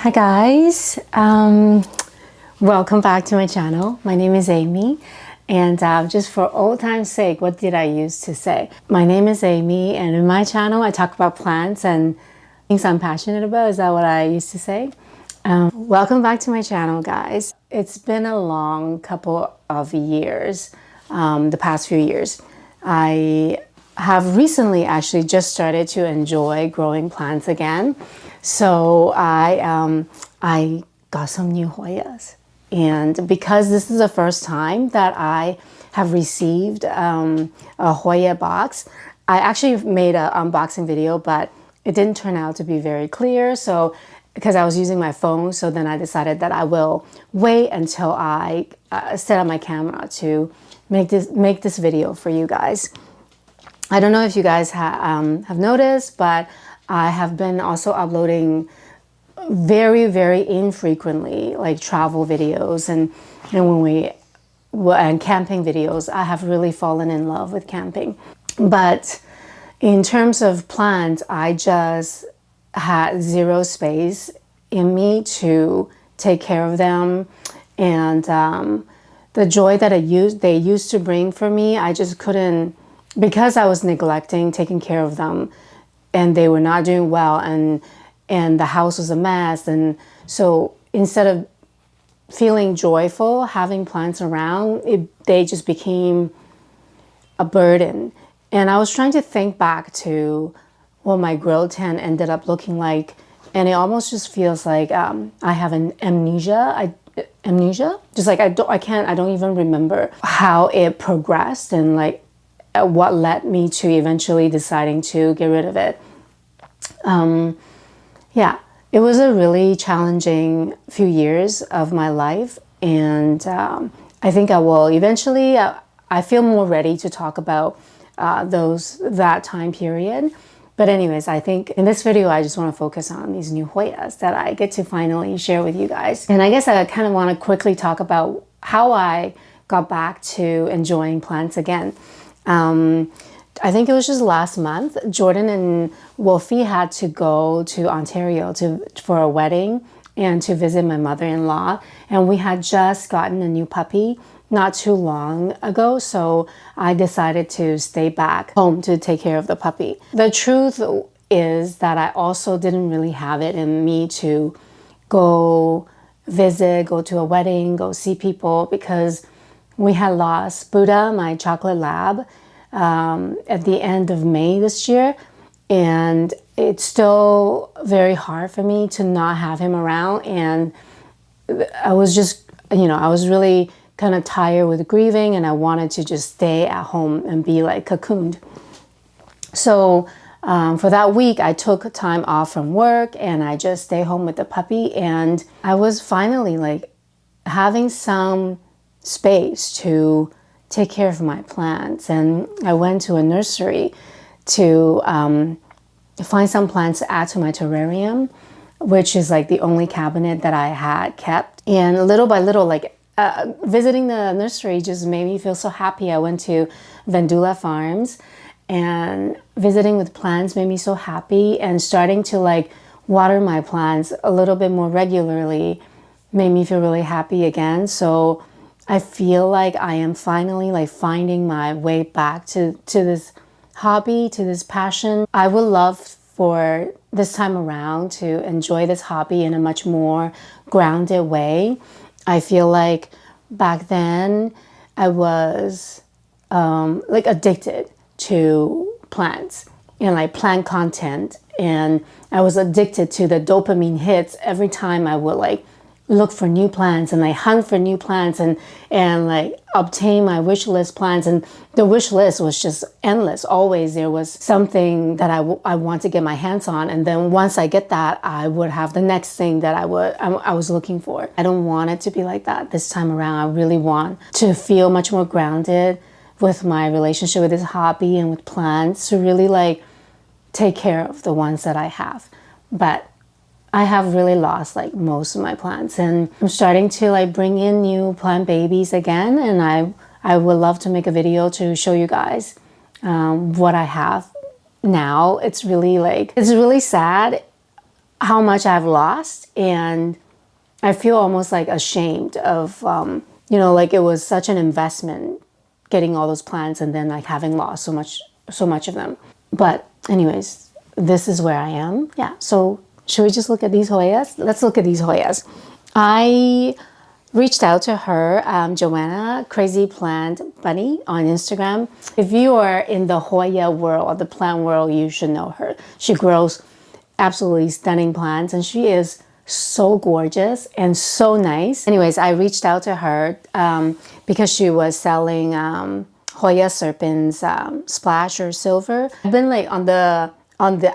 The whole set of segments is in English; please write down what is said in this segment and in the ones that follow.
Hi guys, welcome back to my channel. My name is Amy, and just for old time's sake, what did I used to say? My name is Amy, and in my channel I talk about plants and things I'm passionate about. Is that what I used to say? Welcome back to my channel, guys. It's been a long couple of years, the past few years. I have recently actually just started to enjoy growing plants again. So I got some new Hoyas. And because this is the first time that I have received a Hoya box, I actually made an unboxing video, but it didn't turn out to be very clear. So because I was using my phone, so then I decided that I will wait until I set up my camera to make this video for you guys. I don't know if you guys have noticed, but I have been also uploading very infrequently, like travel videos and camping videos. I have really fallen in love with camping. But in terms of plants, I just had zero space in me to take care of them, and the joy that they used to bring for me, I just couldn't, because I was neglecting taking care of them, and they were not doing well, and the house was a mess. And so instead of feeling joyful having plants around, they just became a burden. And I was trying to think back to what my grow tent ended up looking like, and it almost just feels like I have an amnesia. Just like I don't even remember how it progressed and like what led me to eventually deciding to get rid of it. Yeah, it was a really challenging few years of my life, and I think I will eventually. I feel more ready to talk about that time period. But anyways, I think in this video, I just want to focus on these new Hoyas that I get to finally share with you guys. And I guess I kind of want to quickly talk about how I got back to enjoying plants again. I think it was just last month, Jordan and Wolfie had to go to Ontario for a wedding and to visit my mother-in-law. And we had just gotten a new puppy not too long ago, so I decided to stay back home to take care of the puppy. The truth is that I also didn't really have it in me to go visit, go to a wedding, go see people, because we had lost Buddha, my chocolate lab, at the end of May this year, and it's still very hard for me to not have him around. And I was just, I was really kind of tired with grieving, and I wanted to just stay at home and be like cocooned. So for that week, I took time off from work and I just stayed home with the puppy, and I was finally like having some space to take care of my plants. And I went to a nursery to find some plants to add to my terrarium, which is like the only cabinet that I had kept. And little by little, like visiting the nursery just made me feel so happy. I went to Vendula Farms, and visiting with plants made me so happy, and starting to like water my plants a little bit more regularly made me feel really happy again. So I feel like I am finally like finding my way back to this hobby, to this passion. I would love for this time around to enjoy this hobby in a much more grounded way. I feel like back then I was like addicted to plants and like plant content, and I was addicted to the dopamine hits every time I would like look for new plants and like hunt for new plants and like obtain my wish list plants. And the wish list was just endless. Always there was something that I want to get my hands on, and then once I get that, I would have the next thing that I was looking for. I don't want it to be like that this time around. I really want to feel much more grounded with my relationship with this hobby and with plants, to really like take care of the ones that I have. But I have really lost like most of my plants, and I'm starting to like bring in new plant babies again, and I would love to make a video to show you guys what I have now. It's really sad how much I've lost, and I feel almost like ashamed of, like it was such an investment getting all those plants and then like having lost so much of them. But anyways, this is where I am. Yeah. So should we just look at these Hoyas? Let's look at these Hoyas. I reached out to her, Joanna Crazy Plant Bunny on Instagram. If you are in the Hoya world or the plant world, you should know her. She grows absolutely stunning plants, and she is so gorgeous and so nice. Anyways, I reached out to her because she was selling Hoya Serpens Splash or Silver. I've been like on the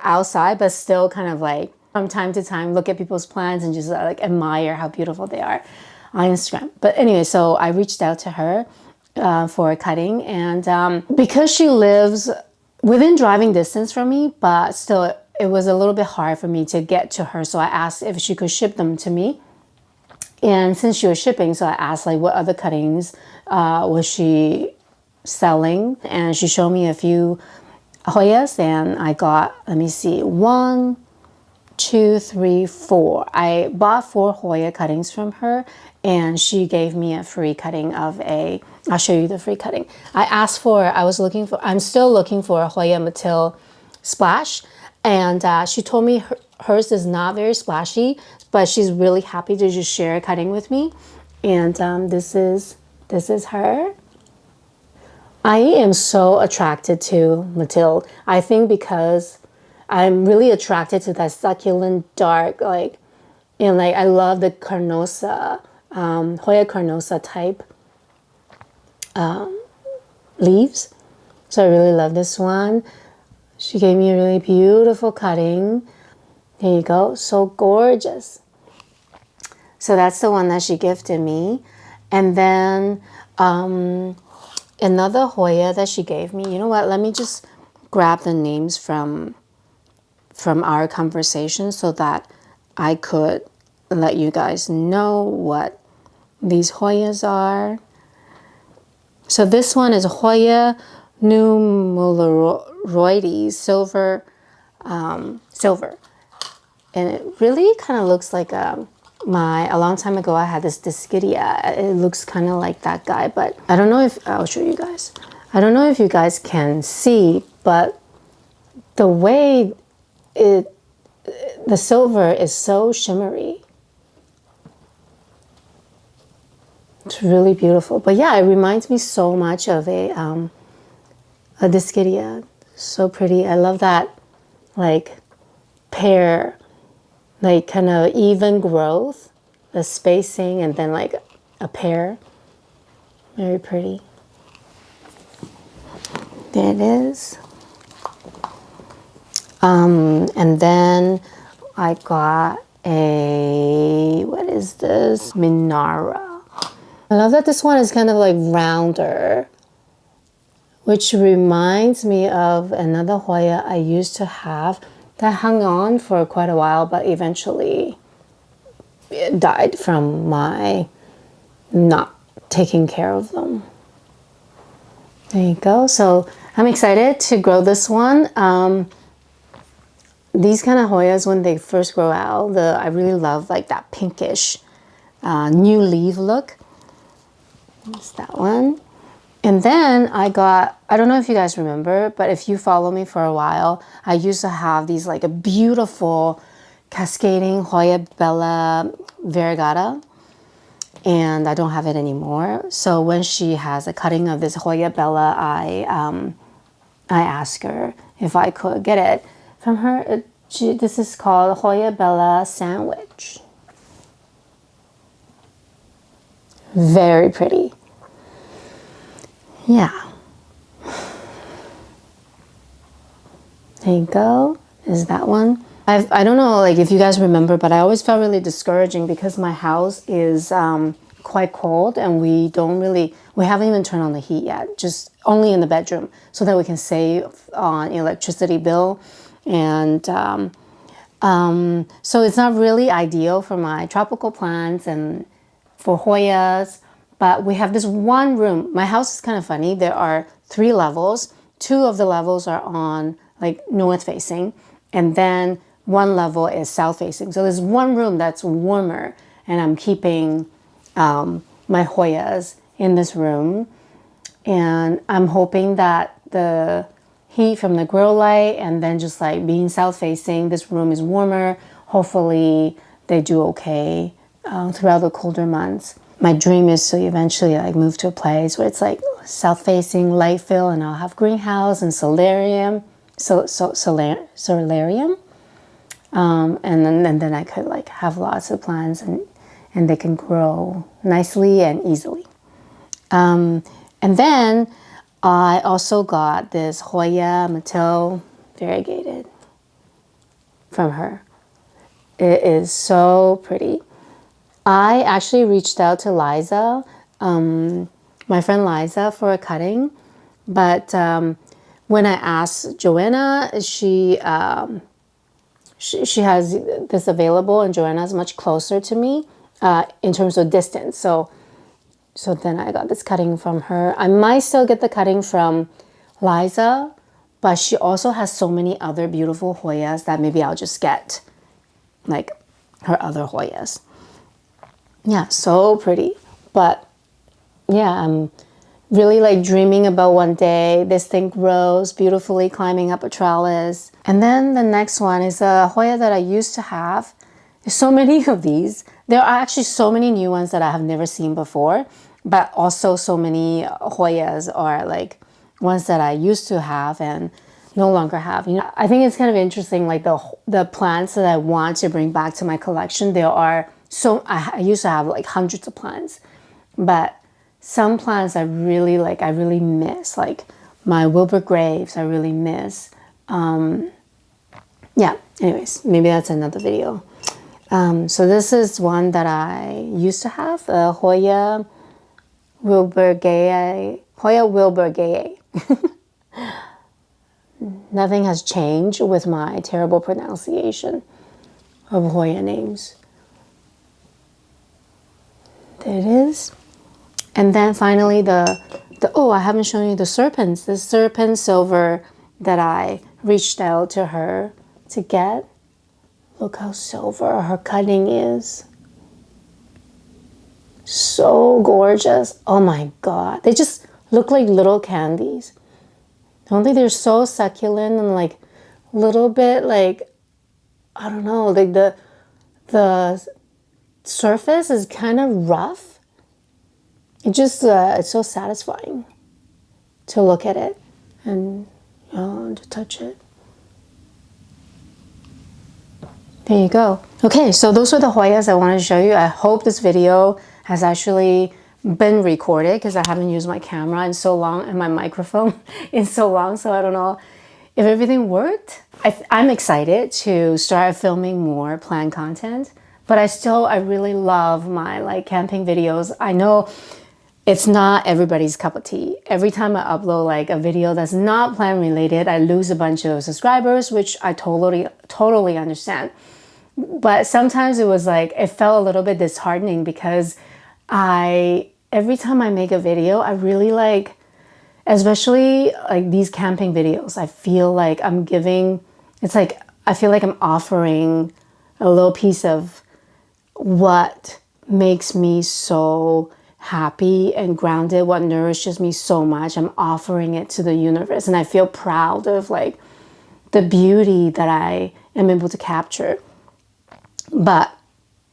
outside, but still kind of like from time to time look at people's plants and just like admire how beautiful they are on Instagram. But anyway, so I reached out to her for a cutting, and because she lives within driving distance from me, but still it was a little bit hard for me to get to her. So I asked if she could ship them to me. And since she was shipping, so I asked like what other cuttings was she selling, and she showed me a few Hoyas, and I got, let me see, 1, 2, 3, 4. I bought 4 Hoya cuttings from her, and she gave me a free cutting of I'll show you the free cutting. I'm still looking for a Hoya Matil Splash, and she told me hers is not very splashy, but she's really happy to just share a cutting with me. And this is her. I am so attracted to Matil. I think because I'm really attracted to that succulent dark, I love the carnosa, Hoya carnosa type leaves. So I really love this one. She gave me a really beautiful cutting. There you go, so gorgeous. So that's the one that she gifted me. And then another Hoya that she gave me. You know what? Let me just grab the names from our conversation so that I could let you guys know what these Hoyas are. So this one is Hoya nummuloides silver, and it really kind of looks like a long time ago I had this Discidia. It looks kind of like that guy, but I don't know if I'll show you guys. I don't know if you guys can see, but the way the silver is so shimmery. It's really beautiful. But yeah, it reminds me so much of a Discidia. So pretty. I love that like pear, like kind of even growth, the spacing, and then like a pear. Very pretty. There it is. And then I got what is this? Minara. I love that this one is kind of like rounder, which reminds me of another Hoya I used to have that hung on for quite a while, but eventually it died from my not taking care of them. There you go. So I'm excited to grow this one. These kind of Hoyas, when they first grow out, I really love like that pinkish new leaf look. That's that one. And then I don't know if you guys remember, but if you follow me for a while, I used to have these like a beautiful cascading Hoya Bella Variegata, and I don't have it anymore. So when she has a cutting of this Hoya Bella, I asked her if I could get it from her. This is called Hoya Bella Sandwich. Very pretty. Yeah. There you go. Is that one? I don't know like if you guys remember, but I always felt really discouraging because my house is quite cold, and we haven't even turned on the heat yet, just only in the bedroom, so that we can save on electricity bill. And so it's not really ideal for my tropical plants and for Hoyas. But we have this one room. My house is kind of funny. There are 3 levels. 2 of the levels are on like north facing, and then one level is south facing. So there's one room that's warmer, and I'm keeping my Hoyas in this room. And I'm hoping that the heat from the grill light and then just like being south facing, this room is warmer. Hopefully they do okay throughout the colder months. My dream is to eventually like move to a place where it's like south facing, light fill, and I'll have greenhouse and solarium. Solarium. And then I could like have lots of plants and they can grow nicely and easily. And then I also got this Hoya Mattel variegated from her. It is so pretty. I actually reached out to Liza, my friend Liza, for a cutting, but when I asked Joanna, she has this available, and Joanna's much closer to me in terms of distance. So then I got this cutting from her. I might still get the cutting from Liza, but she also has so many other beautiful Hoyas that maybe I'll just get like her other Hoyas. Yeah, so pretty. But yeah, I'm really like dreaming about one day this thing grows beautifully climbing up a trellis. And then the next one is a Hoya that I used to have. There's so many of these. There are actually so many new ones that I have never seen before, but also so many Hoyas are like ones that I used to have and no longer have. You know, I think it's kind of interesting, like the plants that I want to bring back to my collection. There are so I used to have like hundreds of plants, but some plants I really like, I really miss, like my Wilbur Graves I really miss. Yeah, anyways, maybe that's another video. So this is one that I used to have, Hoya Wilburgaye. Hoya Wilburgaye. Nothing has changed with my terrible pronunciation of Hoya names. There it is. And then finally oh, I haven't shown you the serpents. The serpent silver that I reached out to her to get. Look how silver her cutting is. So gorgeous. Oh my God. They just look like little candies. Don't they? They're so succulent and like a little bit like, I don't know, like the surface is kind of rough. It just, it's so satisfying to look at it and to touch it. There you go. Okay, so those are the Hoyas I wanted to show you. I hope this video has actually been recorded because I haven't used my camera in so long and my microphone in so long, so I don't know if everything worked. I'm excited to start filming more plant content, but I really love my like camping videos. I know it's not everybody's cup of tea. Every time I upload like a video that's not plant related, I lose a bunch of subscribers, which I totally understand. But sometimes it was like, it felt a little bit disheartening because every time I make a video, I really like, especially like these camping videos, I feel like I'm giving, it's like, I feel like I'm offering a little piece of what makes me so happy and grounded, what nourishes me so much. I'm offering it to the universe, and I feel proud of like the beauty that I am able to capture. But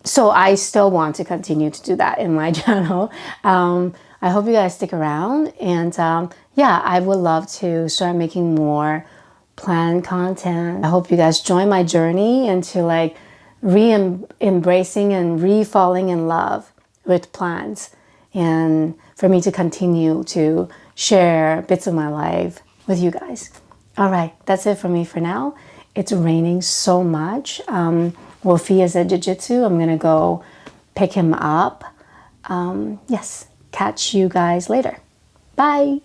so I still want to continue to do that in my channel. I hope you guys stick around, and yeah, I would love to start making more plant content. I hope you guys join my journey into like embracing and falling in love with plants, and for me to continue to share bits of my life with you guys. All right, that's it for me for now. It's raining so much. Wolfie is at jiu-jitsu. I'm gonna go pick him up. Yes, catch you guys later. Bye.